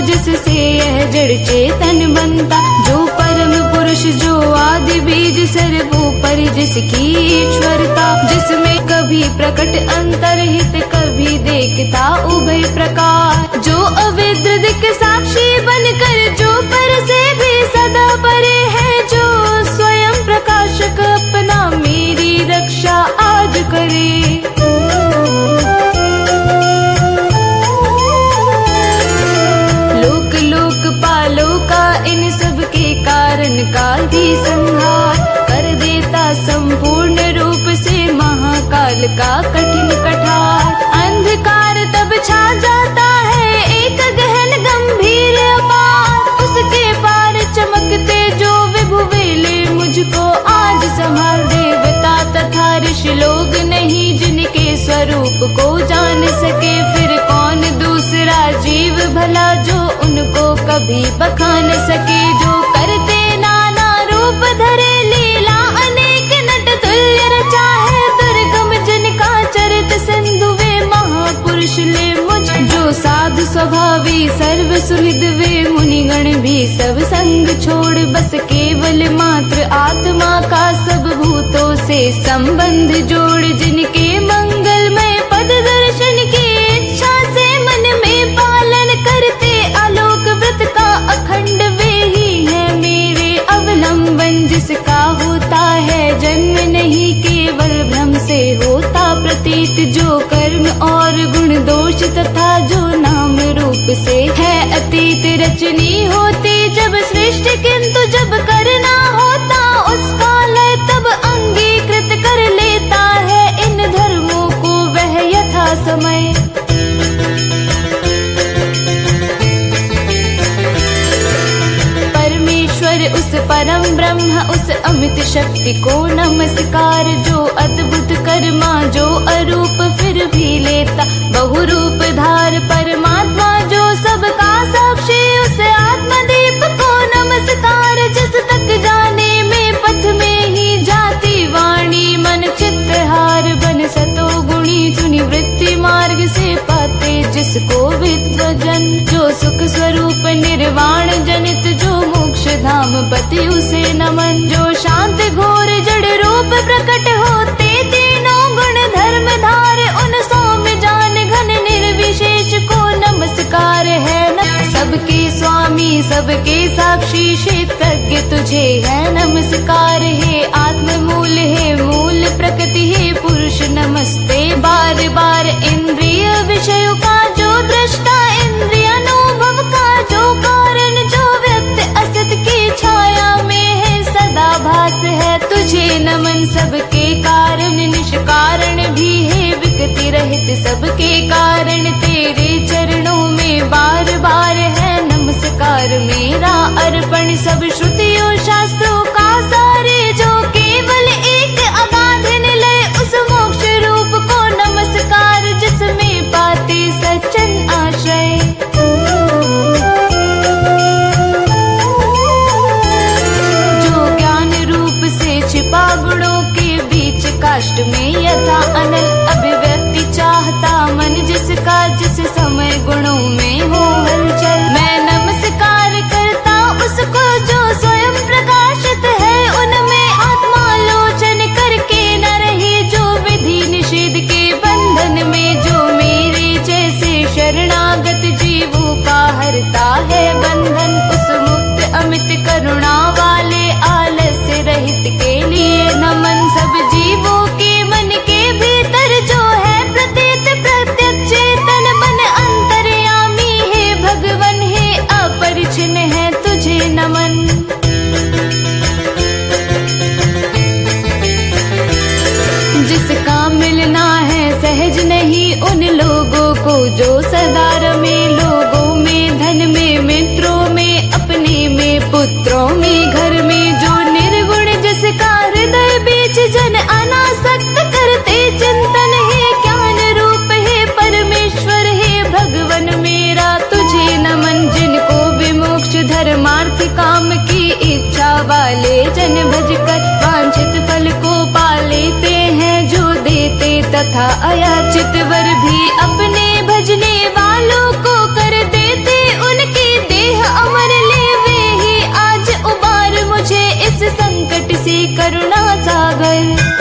जिससे यह जड़ चेतन बनता, जो परम पुरुष जो आदि बीज सर्वोपरि जिसकी ईश्वरता, जिसमें कभी प्रकट अंतरहित कभी देखता उभय प्रकार, जो अविद्र दिक साक्षी बनकर जो पर से भी सदा परे है, जो स्वयं प्रकाशक अपना मेरी रक्षा आज करे। इन सब के कारण काल भी संहार कर देता, संपूर्ण रूप से महाकाल का कठिन कठार। अंधकार तब छा जाता है एक गहन गंभीर अपार, उसके पार चमकते जो विभु वेले मुझको आज संभाल। देवता तथा ऋषि लोग नहीं जिनके स्वरूप को जान सके, फिर कौन दूसरा जीव भला जो उनको कभी बखान सके। जो करते नाना रूप धरे लीला अनेक नट तुल्य रचा है, दुर्गम जन का चरित सिंधु वे महापुरुष ले मुझ। जो साधु स्वभावी सर्व सुहृद वे मुनिगण भी सब संग छोड़, बस केवल मात्र आत्मा का सब भूतों से संबंध जोड़। जिनके मंगलमय पद दर्शन की इच्छा से मन में पालन करते, आलोक व्रत का अखंड वे ही है मेरे अवलंबन। जिसका होता है जन्म नहीं केवल भ्रम से होता प्रतीत, जो कर्म और गुण दोष तथा जो नाम रूप से है अतीत। रचनी होती जब सृष्टि किंतु जब करना होता उसका लय, तब अंगीकृत कर लेता है इन धर्मों को वह यथा समय। उस परम ब्रह्म उस अमित शक्ति को नमस्कार, जो अद्भुत कर्मा जो अरूप फिर भी लेता बहुरूप धार। परमात्मा जो सबका साक्षी उस आत्मदीप को नमस्कार, जिस तक जाने में पथ में ही जाती वाणी मन चित्तहार। बन सतो गुणी चुनी वृत्ति मार्ग से पाते जिसको विद्वजन, जो सुख स्वरूप निर्वाण जनित जो मोक्ष धाम पति उसे नमन। जो शांत घोर जड़ रूप प्रकट होते तीनों गुण धर्म धारे, उन सौम्य जान घन निर्विशेष को नमस्कार है। सबके स्वामी सबके साक्षी क्षेत्रज्ञ तुझे है नमस्कार। हे आत्म मूल है मूल प्रकृति है पुरुष नमस्ते बार बार। इंद्रिय विषयों का जो दृष्टा इंद्रिय अनुभव का जो कारण, जो व्यक्त असत की छाया में है सदा भास है तुझे नमन। सबके कारण निष्कारण भी है विकृति रहित सबके कारण, तेरे चरणों में बार बार है नमस्कार मेरा अर्पण। सब श्रुतियों शास्त्रों का सारे जो केवल एक अगाध निलय, उस मोक्ष रूप को नमस्कार जिसमें पाते सच्चन आश्रय। जो ज्ञान रूप से छिपा गुणों के बीच काष्ठ में यथा अनल अभिव्यक्ति चाहता मन, जिसका जिस समय गुणों में हो हलचल। मैं नमस्कार करता उसको जो स्वयं प्रकाशित है उनमें, आत्मालोचन करके न रही जो विधि निषेध के बंधन में। जो मेरे जैसे शरणागत जीवों का हरता है बंधन, उस मुक्त अमित करुणा वाले आलस्य रहित के लिए नमन। सब जीवों के मन के भीतर जो है प्रतीत प्रत्यक्ष चेतन बन, अंतर्यामी है भगवन है अपरिछिन्न है तुझे नमन। जिसका मिलना है सहज नहीं उन लोगों को जो सदा रमे, लोगों में धन में मित्र पुत्रों में घर में जो निर्गुण जिसका हृदय बीच जन अनासक्त करते चिंतन है ज्ञान रूप है परमेश्वर है भगवन मेरा तुझे नमन। जिनको विमोक्ष धर्मार्थ काम की इच्छा वाले जन भज कर वांछित फल को पा लेते हैं जो देते तथा अयाचित